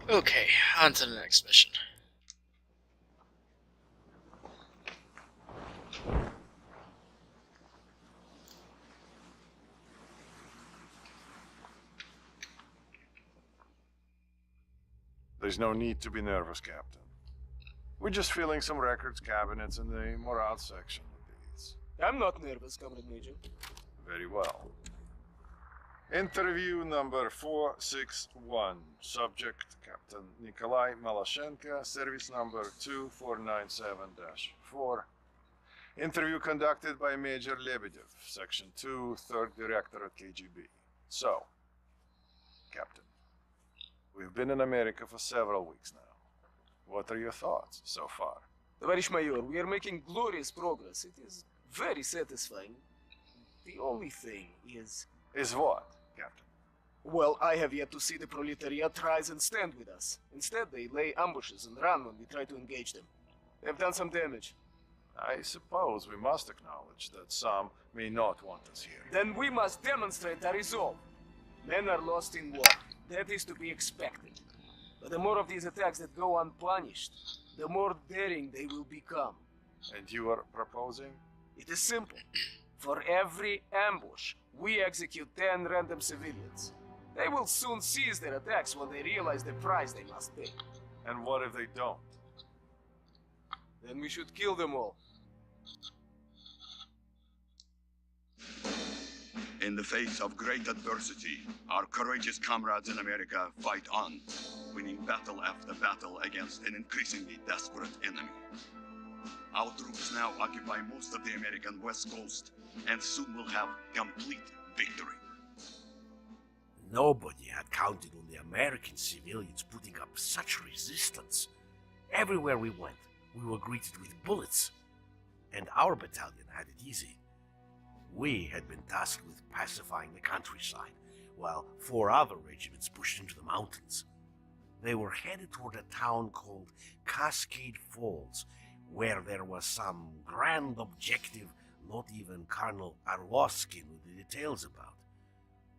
Okay, on to the next mission. There's no need to be nervous, Captain. We're just filling some records cabinets in the morale section with these. I'm not nervous, Comrade Major. Very well. Interview number 461. Subject, Captain Nikolai Malashenko, service number 2497-4. Interview conducted by Major Lebedev, Section 2, 3rd Director at KGB. So, Captain, we've been in America for several weeks now. What are your thoughts so far? Tоварищ майор, we are making glorious progress. It is very satisfying. The only thing is... Is what, Captain? Well, I have yet to see the proletariat rise and stand with us. Instead, they lay ambushes and run when we try to engage them. They have done some damage. I suppose we must acknowledge that some may not want us here. Then we must demonstrate our resolve. Men are lost in war. That is to be expected. But the more of these attacks that go unpunished, the more daring they will become. And you are proposing? It is simple. For every ambush, we execute 10 random civilians. They will soon cease their attacks when they realize the price they must pay. And what if they don't? Then we should kill them all. In the face of great adversity, our courageous comrades in America fight on, winning battle after battle against an increasingly desperate enemy. Our troops now occupy most of the American West Coast, and soon will have complete victory. Nobody had counted on the American civilians putting up such resistance. Everywhere we went, we were greeted with bullets. And our battalion had it easy. We had been tasked with pacifying the countryside, while 4 other regiments pushed into the mountains. They were headed toward a town called Cascade Falls, where there was some grand objective not even Colonel Arloskin knew the details about.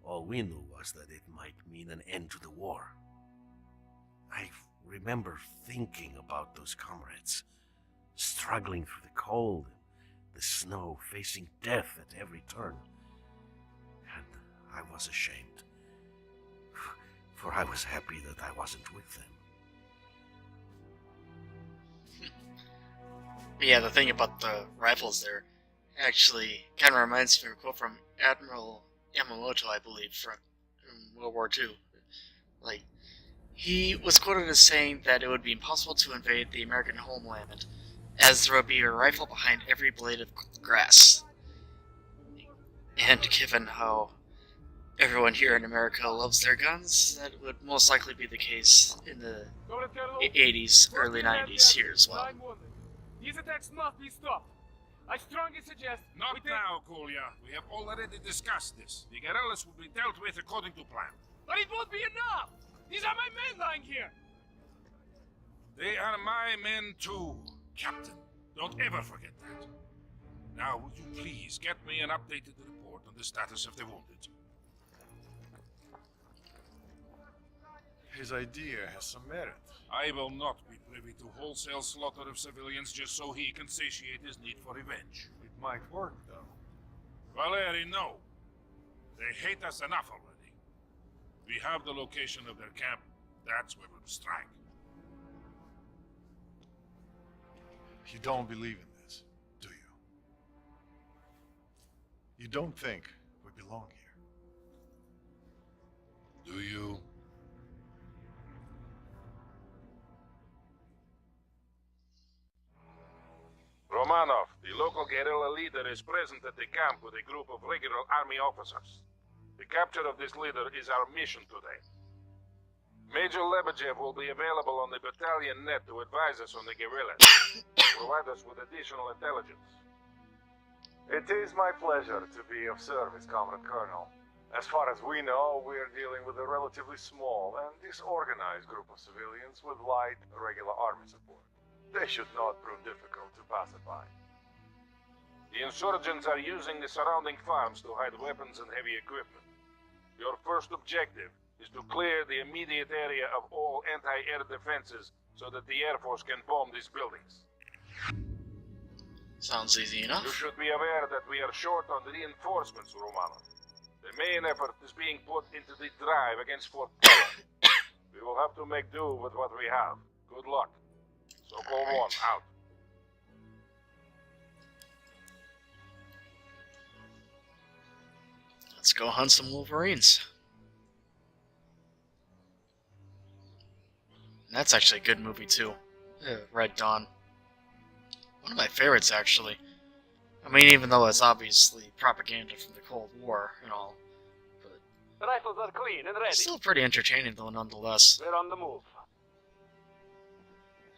All we knew was that it might mean an end to the war. I remember thinking about those comrades, struggling through the cold and the snow, facing death at every turn. And I was ashamed, for I was happy that I wasn't with them. Yeah, the thing about the rifles there actually kind of reminds me of a quote from Admiral Yamamoto, I believe, from World War II. Like, he was quoted as saying that it would be impossible to invade the American homeland, as there would be a rifle behind every blade of grass. And given how everyone here in America loves their guns, that would most likely be the case in the 80s, early 90s here as well. These attacks must be stopped. I strongly suggest... Not now, Kolya. We have already discussed this. The guerrillas will be dealt with according to plan. But it won't be enough! These are my men lying here! They are my men too, Captain. Don't ever forget that. Now, would you please get me an updated report on the status of the wounded? His idea has some merit. I will not be privy to wholesale slaughter of civilians just so he can satiate his need for revenge. It might work, though. Valeri, no. They hate us enough already. We have the location of their camp. That's where we'll strike. You don't believe in this, do you? You don't think we belong here? Do you? Romanov, the local guerrilla leader, is present at the camp with a group of regular army officers. The capture of this leader is our mission today. Major Lebedev will be available on the battalion net to advise us on the guerrillas, provide us with additional intelligence. It is my pleasure to be of service, Comrade Colonel. As far as we know, we are dealing with a relatively small and disorganized group of civilians with light, regular army support. They should not prove difficult to pacify. The insurgents are using the surrounding farms to hide weapons and heavy equipment. Your first objective is to clear the immediate area of all anti-air defenses so that the Air Force can bomb these buildings. Sounds easy enough. You should be aware that we are short on reinforcements, Romano. The main effort is being put into the drive against Fort Pillar. We will have to make do with what we have. Good luck. Sokol 1 out. Let's go hunt some wolverines. And that's actually a good movie too. Red Dawn. One of my favorites, actually. I mean, even though it's obviously propaganda from the Cold War and all, but The rifles are clean and ready. still pretty entertaining though, nonetheless. We're on the move.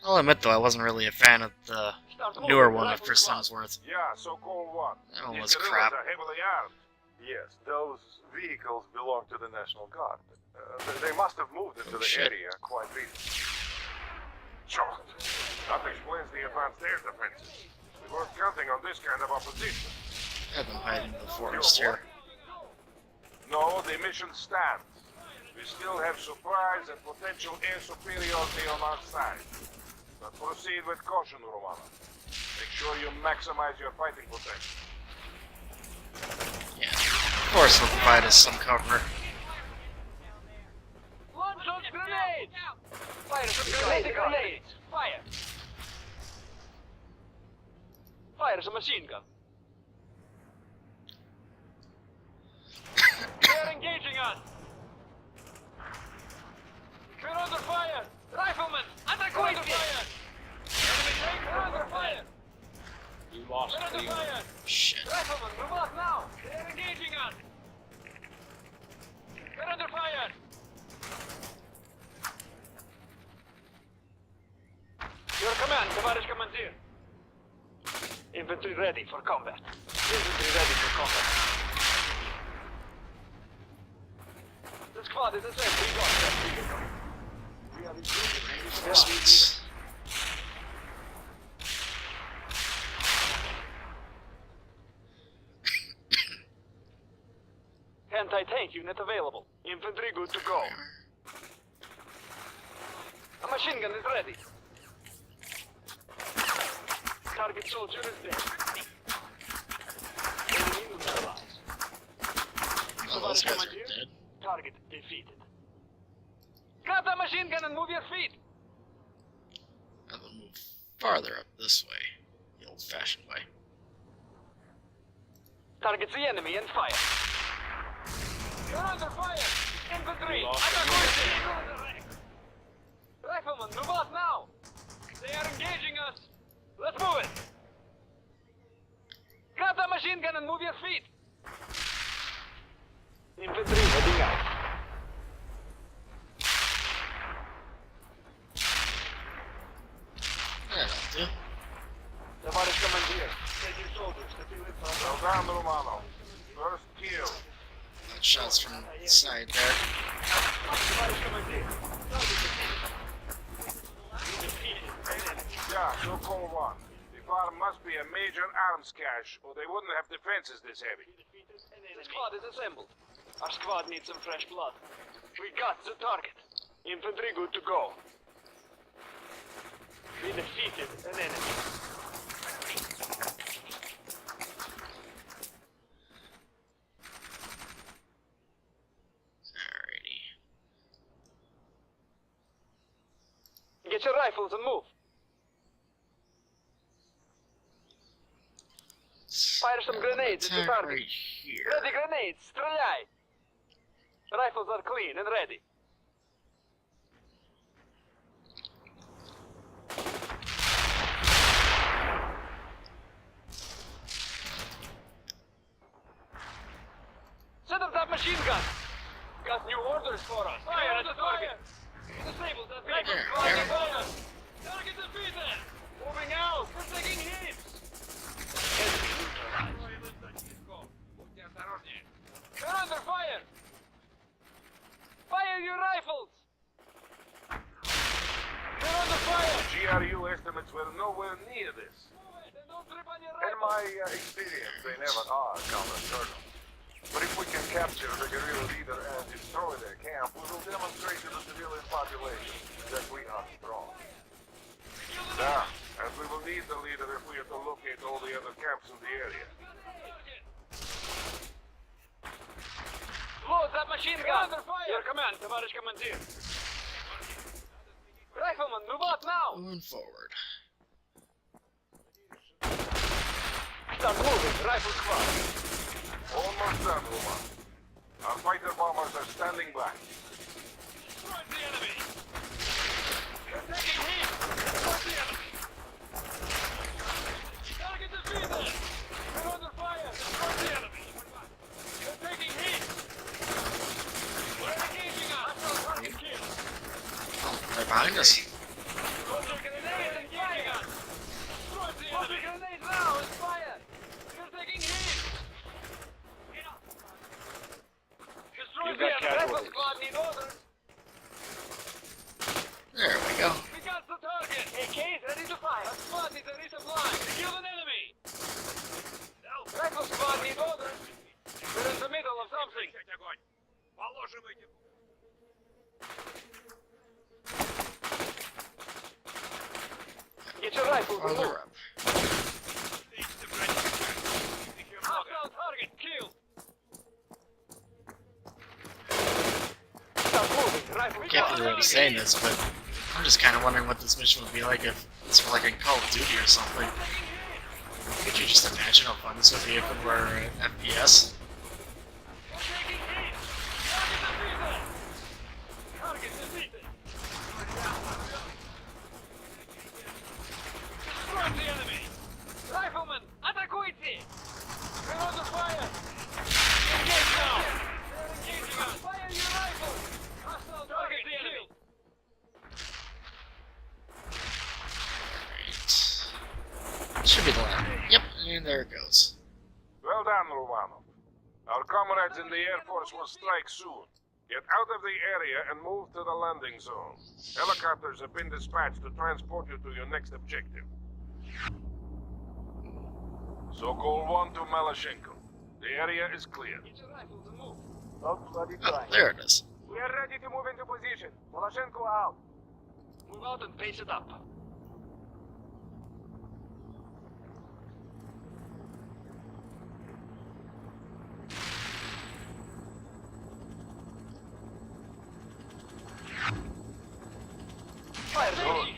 I'll admit though, I wasn't really a fan of the Start moving. newer one with Rifles Chris close. Hemsworth. Yeah, Sokol 1. That one These was guerrillas crap. are heavily armed. Yes, those vehicles belong to the National Guard. They must have moved into the shit. area quite recently. Sure. That explains the advanced air defenses. We weren't counting on this kind of opposition. Have them hiding in the forest here. No, the mission stands. We still have supplies and potential air superiority on our side. But proceed with caution, Romano. Make sure you maximize your fighting potential. Yeah, of course they'll provide us some cover. Launch those grenades! Fire some grenades! Fire! Fire some machine gun. They're engaging us! We're under fire! Riflemen! Under fire! Enemy tank, we're under fire! You lost We're under the fire! Shit. Riflemen, move up now! They're engaging us! We're under fire! Your command, Tavarish Commander. Infantry ready for combat. Infantry ready for combat. The squad is assembled. We got that. We are Reinforcements. Anti-tank unit available. Infantry good to go. A machine gun is ready. Target soldier is dead. Enemy neutralized. Oh, those guys are dead. Target defeated. Grab the machine gun and move your feet. I will move farther up this way, the old-fashioned way. Target the enemy and fire. You're under fire! Infantry! You lost Attack! Riflemen, move out now! They are engaging us! Let's move it! Grab the machine gun and move your feet! Infantry heading out. That'll do. Tavarish Commander, take your soldiers to field it Well for done, Romano. First kill. Got shots from the side there. Tavarish Commander, target defeated. Yeah, Sokol 1. The farm must be a major arms cache, or they wouldn't have defenses this heavy. The squad is assembled. Our squad needs some fresh blood. We got the target. Infantry good to go. We defeated an enemy. Alrighty. Get your rifles and move. Fire some grenades at the Attack target. right here. Ready grenades, stреляй! Rifles are clean and ready. Set up that machine gun. Got new orders for us. Fire at the target. Disable that vehicle. There. Fire. Target defeated. Moving out. We're taking hits. Enemy neutralized. You're under fire. Fire your rifles. You're under fire. GRU estimates were nowhere near this. And don't trip on your In rifles. my experience, they never are, Comrade Colonel. But if we can capture the guerrilla leader and destroy their camp, we will demonstrate to the civilian population that we are strong. Yeah, and we will need the leader if we are to locate all the other camps in the area. Load that machine gun! Your command, товарищ командир! Rifleman, move out now! Moving forward. Start moving, rifle squad! Almost done, Roman. Our fighter bombers are standing by. Destroy the enemy! You're taking heat! Destroy the enemy! Target defeated! We're under fire! Destroy the enemy! You're taking heat! We're engaging us! Target killed! Right behind us. Soldier grenade engaging us! Destroy the enemy! Grenade now! It's fire! You're taking heat! Destroy the enemy! Rifle squad need orders! There we go. We got the target! AK's ready to fire! A squad needs a resupply! We killed an enemy! Rifle squad need orders! We're in the middle of something! Get your rifle, Farther up. hostile target killed! Stop moving, rifle I can't believe I'm saying this, but I'm just kind of wondering what this mission would be like if it's for like a Call of Duty or something. Could you just imagine how fun this would be if it were an FPS? Target defeated! Destroy the enemy! Rifleman, атакуйте! We're under fire! Engage now! They're engaging us! Fire your rifle! Hostile target killed! Right. Should be the last. Yep, and there it goes. Well done, Romanov. Our comrades in the Air Force will strike soon. Get out of the area and move to the landing zone. Helicopters have been dispatched to transport you to your next objective. Sokol 1 to Malashenko. The area is clear. Get your rifle to move! Oh, bloody Oh, try. there it is. We are ready to move into position. Malashenko out. Move out and pace it up. Fire, Good.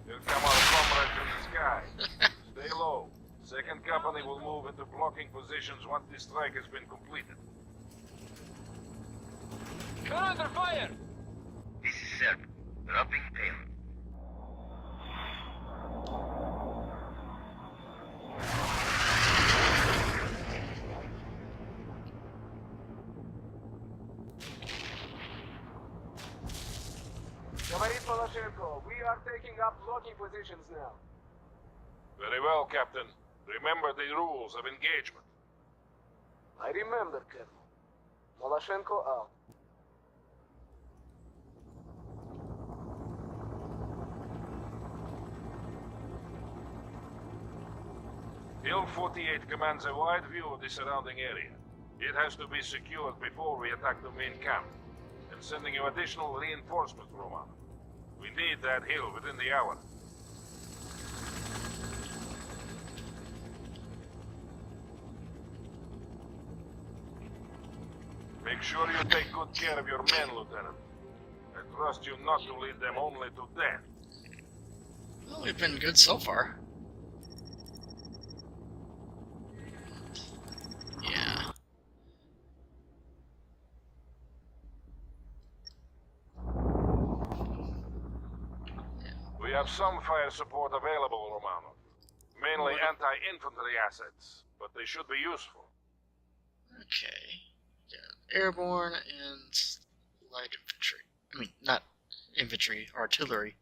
Here come our comrades in the sky. Stay low. Second company will move into blocking positions once the strike has been completed. We're under fire! This is Serb. Dropping payload. Говорит Malashenko, we are taking up blocking positions now. Very well, Captain. Remember the rules of engagement. I remember, Colonel. Malashenko out. Hill 48 commands a wide view of the surrounding area. It has to be secured before we attack the main camp. And sending you additional reinforcements, Roman. We need that hill within the hour. Make sure you take good care of your men, Lieutenant. I trust you not to lead them only to death. Well, we've been good so far. Yeah. We have some fire support available, Romano. Mainly anti-infantry assets, but they should be useful. Okay. Yeah, airborne and light infantry. I mean, not infantry, artillery.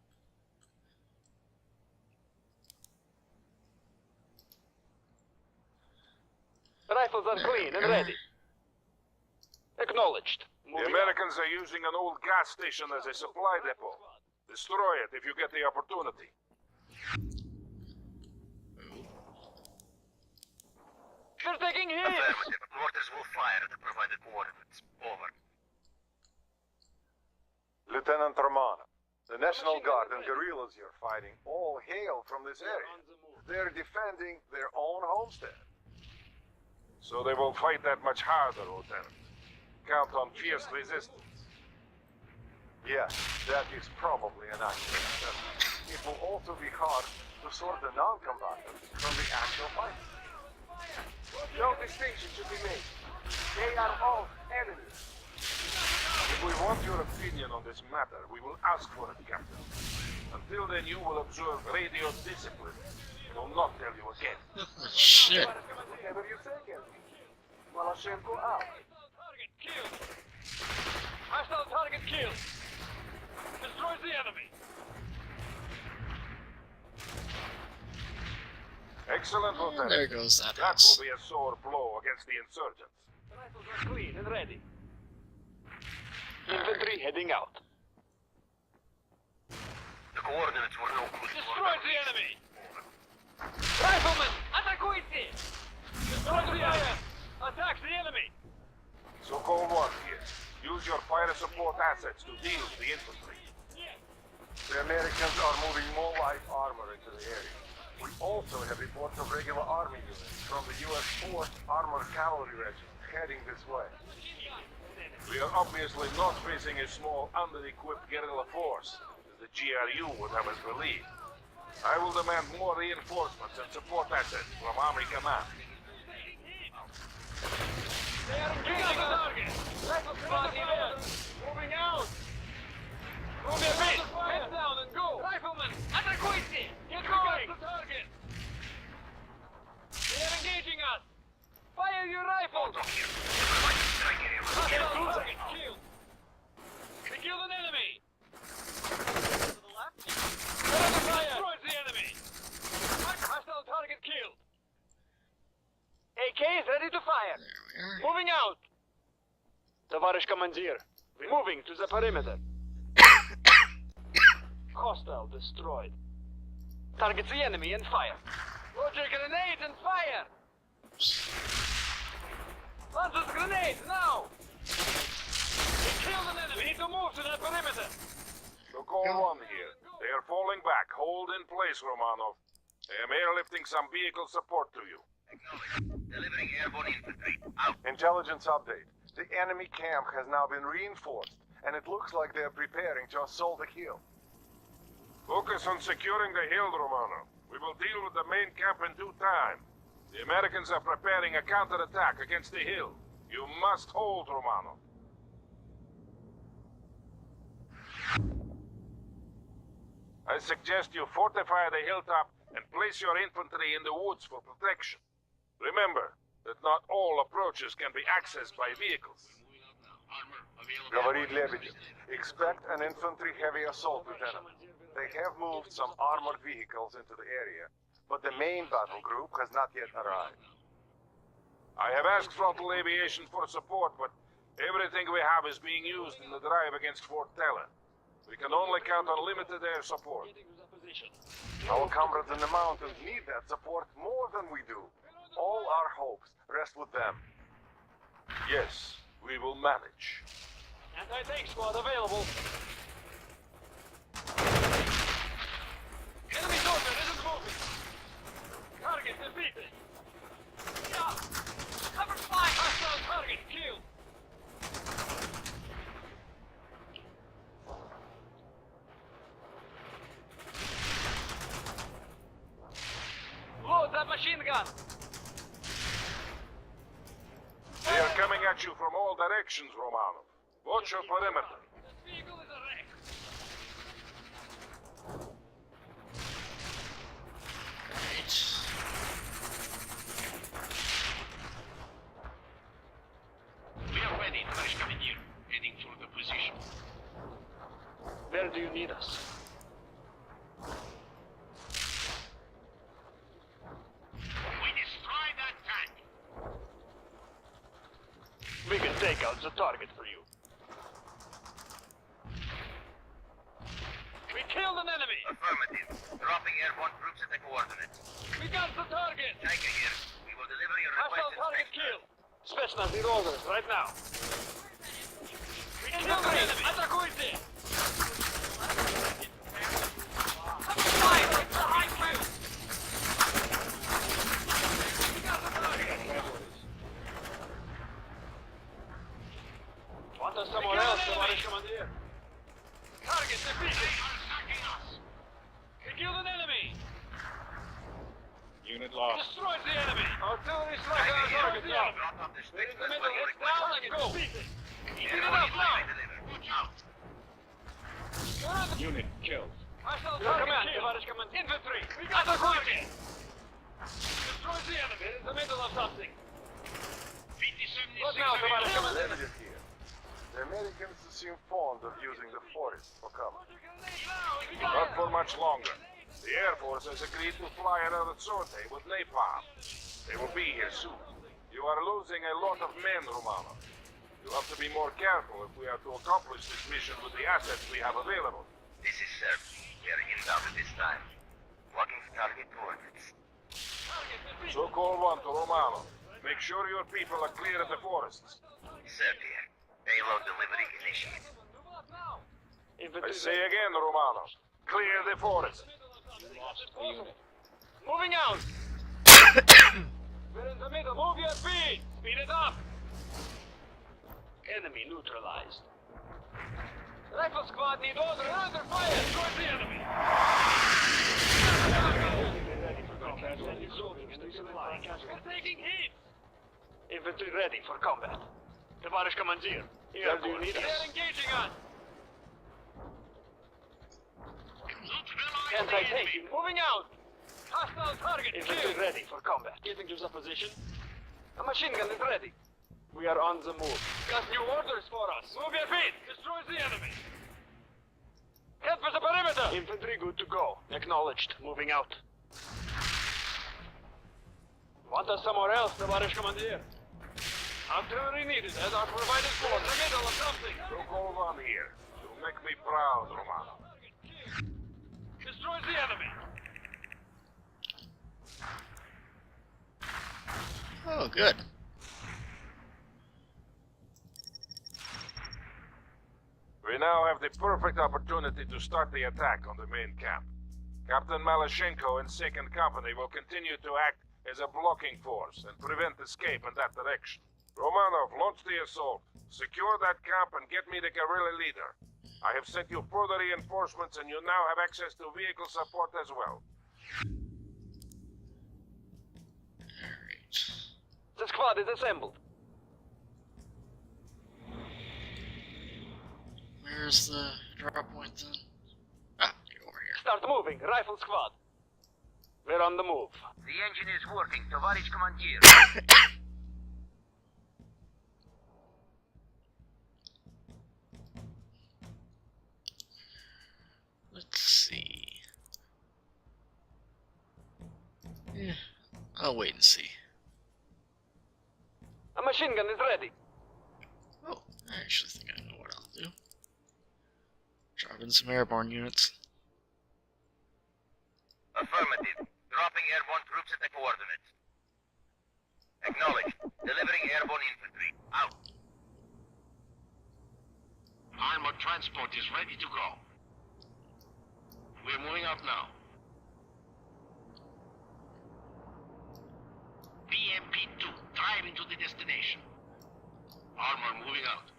Rifles are clean and ready. Acknowledged. The Moving Americans are using an old gas station as a supply depot. Destroy it if you get the opportunity. We're taking hits! Affirmative. Mortars will fire at the provided coordinates. Over. Lieutenant Romano, the National Guard and guerrillas you're fighting all hail from this area. They're defending their own homestead. So they will fight that much harder, Lieutenant. Count on fierce resistance. Yes, that is probably an accurate assessment. It will also be hard to sort the non-combatants from the actual fight. No distinction should be made. They are all enemies. If we want your opinion on this matter, we will ask for it, Captain. Until then, you will observe radio discipline. I will not tell you again. Shit. Whatever you say, Captain. Malashenko out. Target killed! Hostile target killed! Destroys the enemy! Excellent, Lieutenant. There goes that That house. will be a sore blow against the insurgents. The rifles are clean and ready. Infantry heading out. The coordinates were no good. Destroys the enemy! Riflemen, атакуйте! Destroys the area! Attacks the enemy! Sokol 1 here. Use your fire support assets to deal with the infantry. The Americans are moving more light armor into the area. We also have reports of regular army units from the U.S. 4th Armored Cavalry Regiment heading this way. We are obviously not facing a small, under-equipped guerrilla force, as the GRU would have us believe. I will demand more reinforcements and support assets from Army Command. They are engaging the target! Rifle squad here! Moving out! Move your feet! Head down and go! Riflemen, атакуйте! Get going! The target! They are engaging us! Fire your rifles! Hostile target killed! We killed an enemy! To the left? Fire! Destroys the enemy! Hostile target killed! AK is ready to fire! There we are. Moving out! Товарищ командир, moving to the perimeter. Hostile destroyed. Target the enemy and fire. Load your grenades and fire! Launch those grenades now! We killed an enemy. We need to move to the perimeter. Sokol 1 here. They are falling back. Hold in place, Romanov. I am airlifting some vehicle support to you. Acknowledged. Delivering airborne infantry. Out. Intelligence update. The enemy camp has now been reinforced, and it looks like they're preparing to assault the hill. Focus on securing the hill, Romanov. We will deal with the main camp in due time. The Americans are preparing a counterattack against the hill. You must hold, Romanov. I suggest you fortify the hilltop and place your infantry in the woods for protection. Remember that not all approaches can be accessed by vehicles. Говорит Лебедев. Expect an infantry heavy assault, Lieutenant. They have moved some armored vehicles into the area, but the main battle group has not yet arrived. I have asked Frontal Aviation for support, but everything we have is being used in the drive against Fort Teller. We can only count on limited air support. Our comrades in the mountains need that support more than we do. All our hopes rest with them. Yes, we will manage. Anti-tank squad available. Enemy soldier isn't moving. Target defeated. Cover fire. Hostile target killed. Load that machine gun. They are coming at you from all directions, Romanov. Watch your perimeter. This vehicle is a wreck. Right. We are ready, Tоварищ Командир. Heading for the position. Where do you need us? We destroy that tank. We can take out the target for you. We killed an enemy! Affirmative. Dropping airborne troops at the coordinates. We got the target! Tiger here. We will deliver your Hostile requested target space. killed. Spetsnaz need orders right now. We killed the enemy. Атакуйте! Fire! It's a high kill! We got the target! Want us somewhere else, товарищ командир? Target defeated! We killed an enemy! Unit lost. Destroyed the enemy! Artillery strike on our target now! Drop off the We're in space the as middle, what you it's down and requested. go! Beat it! Eat it Airborne up is now! delivered. Out. Unit killed. Hostile target товарищ командир! Infantry! We got the target! Destroy the enemy! We're in the middle of something! What now, товарищ командир? Limited here. The Americans seem fond of using the forest for cover. Not for much longer. The Air Force has agreed to fly another sortie with napalm. They will be here soon. You are losing a lot of men, Romano. You have to be more careful if we are to accomplish this mission with the assets we have available. This is Serb. We are inbound at this time. Walking target coordinates. So call 1 to Romano. Make sure your people are clear of the forests. Serb here. Payload delivery initiated. I say again, Romano. Clear the forest. Moving out! We're in the middle. Move your feet! Speed it up! Enemy neutralized. Rifle squad need order. Under fire! Towards the enemy! We're taking hit! Infantry ready for combat. Товарищ командир, here do you need us? They're engaging us! Anti-tank, moving out! Hostile target infantry ready for combat. Getting to the position. A machine gun is ready. We are on the move. Got new orders for us. Move your feet! Destroy the enemy! Head for the perimeter! Infantry good to go. Acknowledged. Moving out. Want us somewhere else, товарищ командир? Artillery needed as our provided force. In the middle of something. So call 1 here. You'll make me proud, Romano. Destroy the enemy! Oh, good. We now have the perfect opportunity to start the attack on the main camp. Captain Malashenko and 2nd Company will continue to act as a blocking force and prevent escape in that direction. Romanov, launch the assault. Secure that camp and get me the guerrilla leader. I have sent you further reinforcements and you now have access to vehicle support as well. Alright. The squad is assembled. Where's the drop point then? Ah, over here. Start moving, rifle squad. We're on the move. The engine is working. Товарищ командир. Let's see. Yeah, I'll wait and see. A machine gun is ready. Oh, I actually think I know what I'll do. Drop in some airborne units. Affirmative. Dropping airborne troops at the coordinates. Acknowledged. Delivering airborne infantry. Out. Armored transport is ready to go. We're moving out now. BMP-2, drive into the destination. Armor moving out.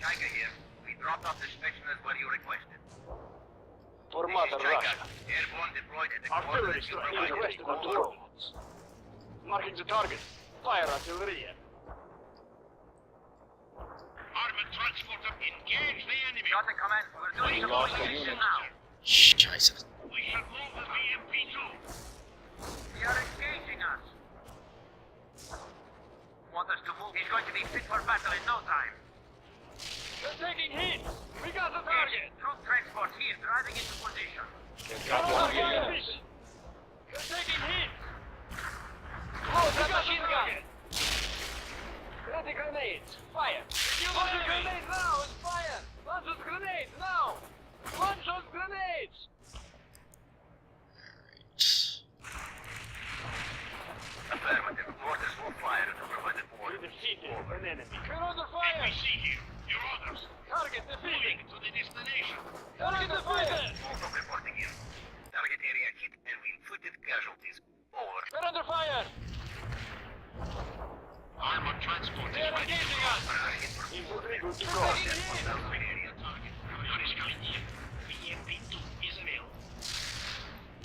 Tiger here. We dropped off the specimen as what you requested. For This Mother is Tiger. Russia. Airborne deployed at the Artillery coordinates you strike provided. requested on the coordinates. Marking the target. Fire artillery. Armored transporter, engage the enemy. Got the command. We're doing some movement now. Scheiße. We shall move the BMP-2. They are engaging us. Want us to move? He's going to be fit for battle in no time. They're taking hit. We got the target. Troop transport here, driving into position. Target. They're taking hit. Close that machine gun. Ready grenade. grenades! Fire! Launch those grenades now and fire! Launch those grenades now! Launch those grenades! Affirmative. Orders for fire to provide the We order. defeated an enemy. We're under fire! NBC here. Your orders. Target defeated! To the destination. Target defeated! Fulcrum reporting in. Target area hit and we inflicted casualties. Over. We're under fire! Armored transport They are engaging us! Infantry good to go. area target. Courier is coming in. EMP-2 is available.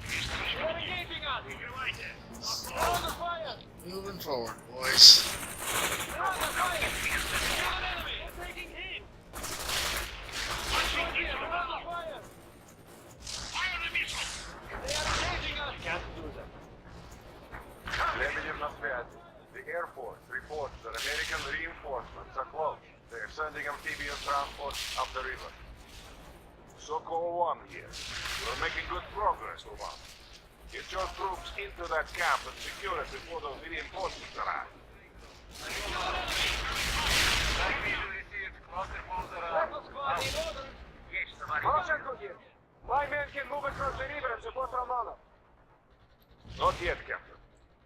They are engaging us! We're under fire! Moving forward, boys. They're under fire! Kill an enemy! They're taking heat! Right here, we're under fire! Fire the missile. They are engaging us! Can't do that. Lebedev на связи. The Air Force reports that American reinforcements are close. They are sending amphibious transport up the river. Sokol 1 here. We're making good progress, Luman. Get your troops into that camp and secure it before those reinforcements arrive. Rifle squad in order! Yes, товарищ. Malachenko here. My men can move across the river and support Romanov. Not yet, Captain.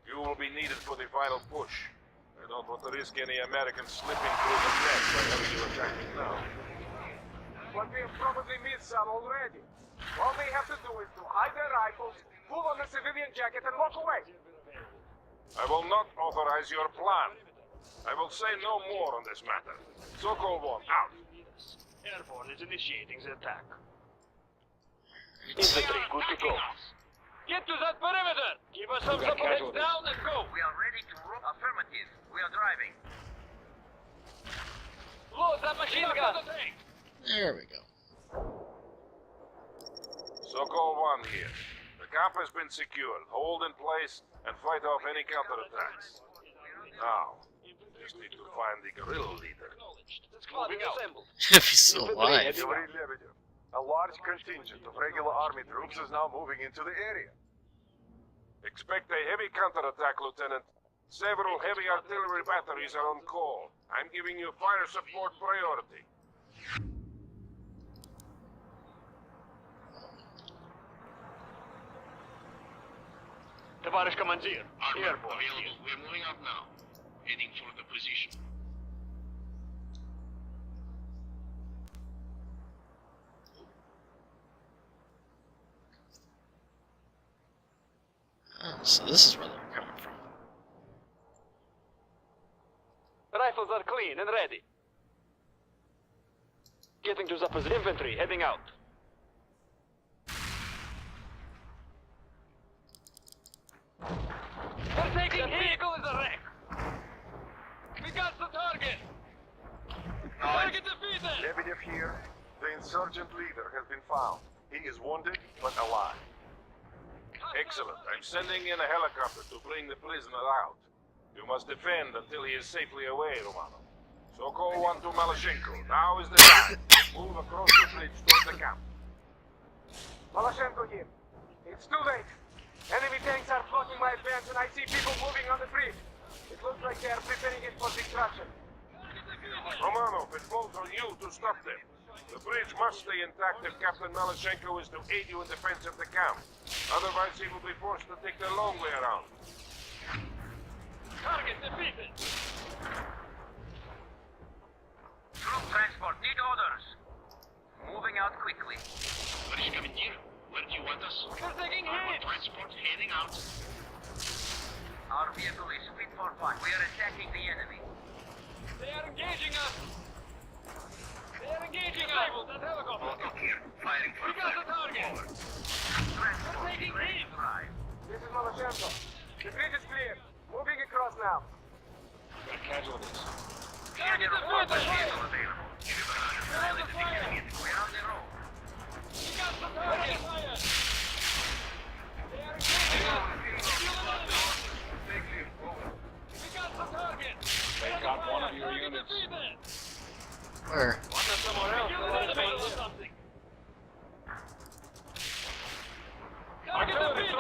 You will be needed for the final push. I don't want to risk any Americans slipping through the net by having you attacking now. But we have probably missed some already. All they have to do is to hide their rifles, pull on the civilian jacket, and walk away. I will not authorize your plan. I will say no more on this matter. Sokol 1, out. Airborne is initiating the attack. Infantry, good to go. Get to that perimeter! Give us some support down and go! We are ready to roll. Affirmative. We are driving. Load that machine gun! There we go. Sokol 1 here. The camp has been secured. Hold in place and fight off any counterattacks. Now, just need to find the guerrilla leader. The squad is assembled. If he's still alive. Говорит Лебедев. A large contingent of regular army troops is now moving into the area. Expect a heavy counterattack, Lieutenant. Several heavy artillery batteries are on call. I'm giving you fire support priority. Товарищ командир, Armor airborne. available. We're moving out now. Heading for the position. Oh, so this is where they're coming from. Rifles are clean and ready. Getting to the position. Infantry heading out. They're taking the vehicle is a wreck. We got the target. Target defeated. Lebedev here. The insurgent leader has been found. He is wounded, but alive. Excellent. I'm sending in a helicopter to bring the prisoner out. You must defend until he is safely away, Romanov. Sokol 1 to Malachenko. Now is the time. Move across the bridge toward the camp. Malachenko here. It's too late. Enemy tanks are blocking my advance, and I see people moving on the bridge. It looks like they are preparing it for destruction. Romanov, it falls on you to stop them. The bridge must stay intact if Captain Malachenko is to aid you in defense of the camp. Otherwise, he will be forced to take the long way around. Target defeated. Troop transport. Need orders. Moving out quickly. Товарищ командир, where do you want us? They're taking Armor hits. transport heading out. Our vehicle is fit for fight. We are attacking the enemy. They are engaging us. They are engaging us. That helicopter. Local here. Firing for We got the target. transport. They're taking Ready hits. to drive. This is Malachenko. The bridge is clear. Moving across now. Target General defeated. Forces vehicle available. They're on the fire. We're on the road. We got the target. Fire. They are engaging us. Kill an enemy. We got the target. They got one of your units. Defeated. Where? Somewhere else. Kill an enemy or something. Target defeated.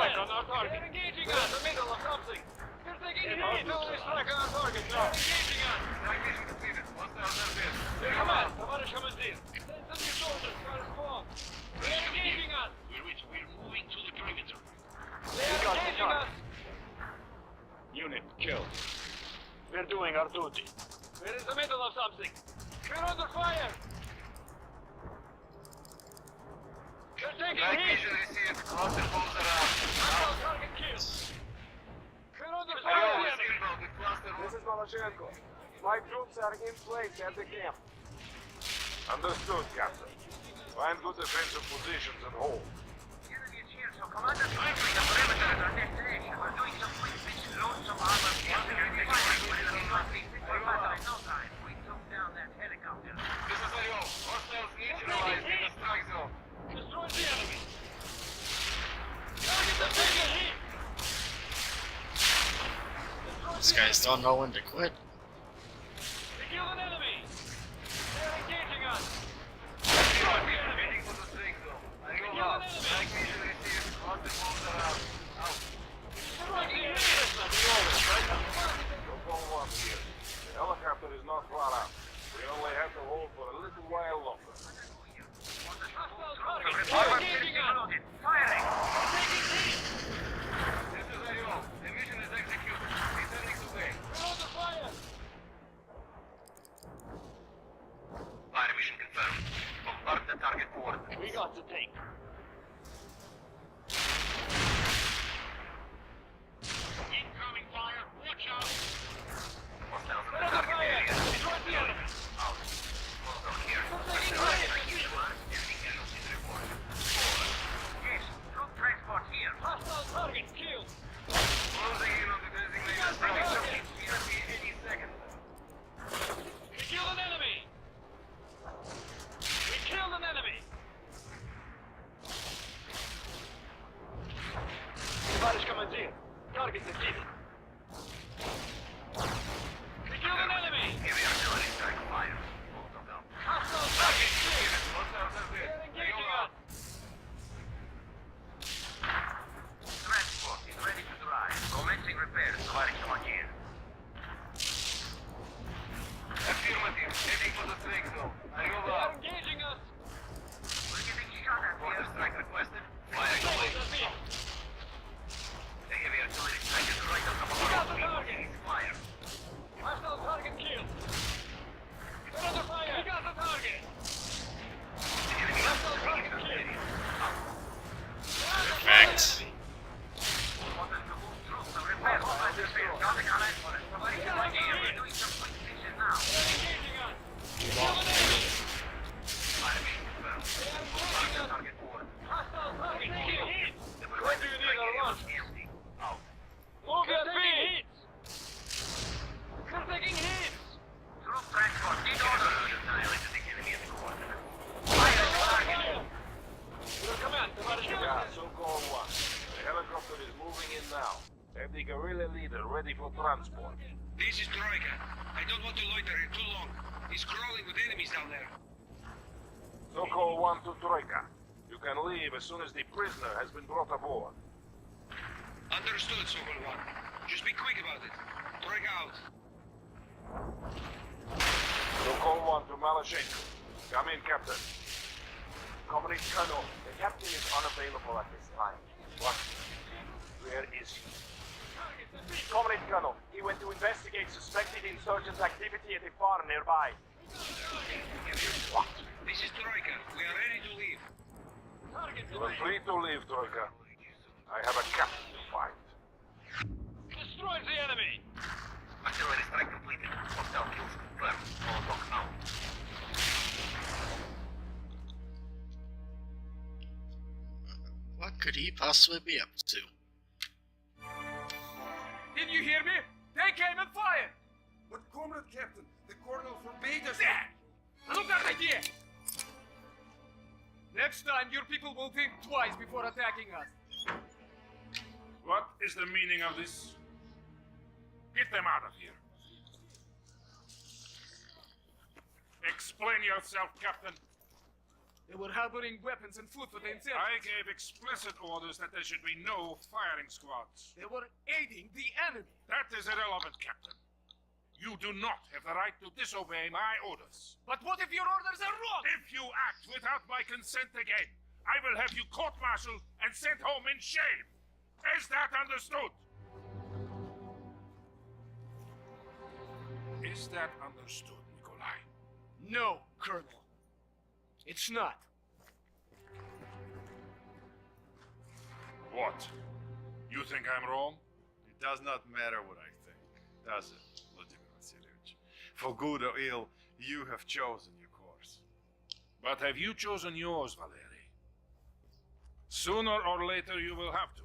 They're engaging us. In the middle of something. They're taking Taking heat! Only strike on target now! Engaging us! Mission completed. Hostiles are dead. Your command, Tavarish Commandeer! Send some new soldiers to our spawn! They are engaging us! We're moving to the perimeter. They are engaging us! Unit killed. We're doing our duty. We're in the middle of something! We're under fire! They're taking heat! received. Cluster bombs around. Hostile target killed! We're under fire! This is Maloshenko. My troops are in place at the camp. Understood, Captain. Find good defensive positions and hold. Enemy is here, so Commander Quickly, the perimeter is our destination. We're doing some quick fix, load some armor, no time. We took down that helicopter. This is IO. Hostiles neutralized in the strike zone. Destroy the enemy! Target the taking heat! These guys don't know when to quit. We killed an enemy! They're engaging us! Destroy the enemy! Heading for the strike zone. We killed an enemy! Mission received. Cluster bombs around. Out. Destroy the enemy! That's not the order, right? Go up here. The helicopter is not far out. We only have to hold for a little while longer. Hostile target! Armor They're engaging us! loaded. Firing! Taking heat! This is IO. The mission is executed. Returning to base. We're under fire! Fire mission confirmed. Bombard the target forward. We got the tank. Incoming fire. Watch out. Hostiles We're under fire! Destroy the enemy! Out. Hostile here. Taking heat! Enemy casualties reported. Yes, troop transport here. Hostile target killed! Closing in on the designated strike zone. Here be any second. We killed an enemy! We killed an enemy! Tavarish Commandeer, target defeated. We killed an enemy! Heavy artillery strike fire. Hold them down. Hostile target killed! Hostiles are dead. They're engaging us! Transport is ready to drive. Commencing repairs. Tavarish Commandeer. Affirmative. Heading for the strike zone. They are engaging us! We're getting shot at here. Order strike requested. Fire Soldiers away. are being. The heavy artillery strike is right on top of We got the our target! fire. Hostile target killed! We're under fire! We got the target! The enemy Hostile target killed! Perfect. Order to move troops to repair. Repairs. Got the command for it. Tavarish Commandeer. We're doing some quick fixes now. They're engaging us! We killed an enemy! Fire mission confirmed. They are Bombard engaging the us! target forward. Hostile target killed! The Where do you need our launch? empty. Out. Move your feet! They're taking hits! Troop transport. Need order. Annihilated the enemy at the coordinates. Fire! Your command, Tavarish Yeah, Commandeer. so-called one. The helicopter is moving in now. Have the guerrilla leader ready for transport. This is Troika. I don't want to loiter here too long. He's crawling with enemies down there. So-called one to Troika. You can leave as soon as the prisoner has been brought aboard. Understood, Sokol 1. Just be quick about it. Troika out. So-called one to Maloshenko. Come in, Captain. Comrade Colonel, the captain is unavailable at this time. What? Where is he? Comrade Colonel, he went to investigate suspected insurgents activity at a farm nearby. What? This is Troika. We are ready to leave. You are free to leave, Troika. I have a captain to find. Destroy the enemy! Artillery strike completed. Hostile kills confirmed. Molotov out. What could he possibly be up to? Did you hear me? They came and fired! But Comrade Captain, the Colonel forbade us. There! Look at idea! Next time, your people will think twice before attacking us. What is the meaning of this? Get them out of here. Explain yourself, Captain. They were harboring weapons and food for the I insurgents. gave explicit orders that there should be no firing squads. They were aiding the enemy. That is irrelevant, Captain. You do not have the right to disobey my orders. But what if your orders are wrong? If you act without my consent again, I will have you court-martialed and sent home in shame. Is that understood? Is that understood, Nikolai? No, Colonel. It's not. What? You think I'm wrong? It does not matter what I think, does it, Vladimir Vasilievich? For good or ill, you have chosen your course. But have you chosen yours, Valery? Sooner or later you will have to.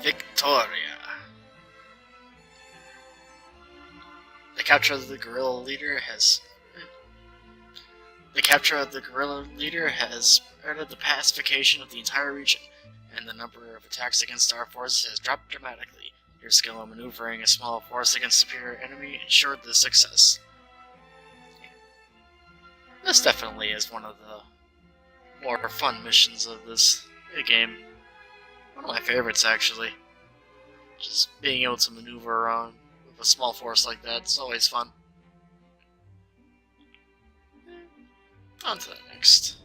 Victoria. The capture of the guerrilla leader has spurred the pacification of the entire region, and the number of attacks against our forces has dropped dramatically. Your skill in maneuvering a small force against a superior enemy ensured this success. This definitely is one of the more fun missions of this game. One of my favorites, actually. Just being able to maneuver around with a small force like that, it's always fun. On to the next.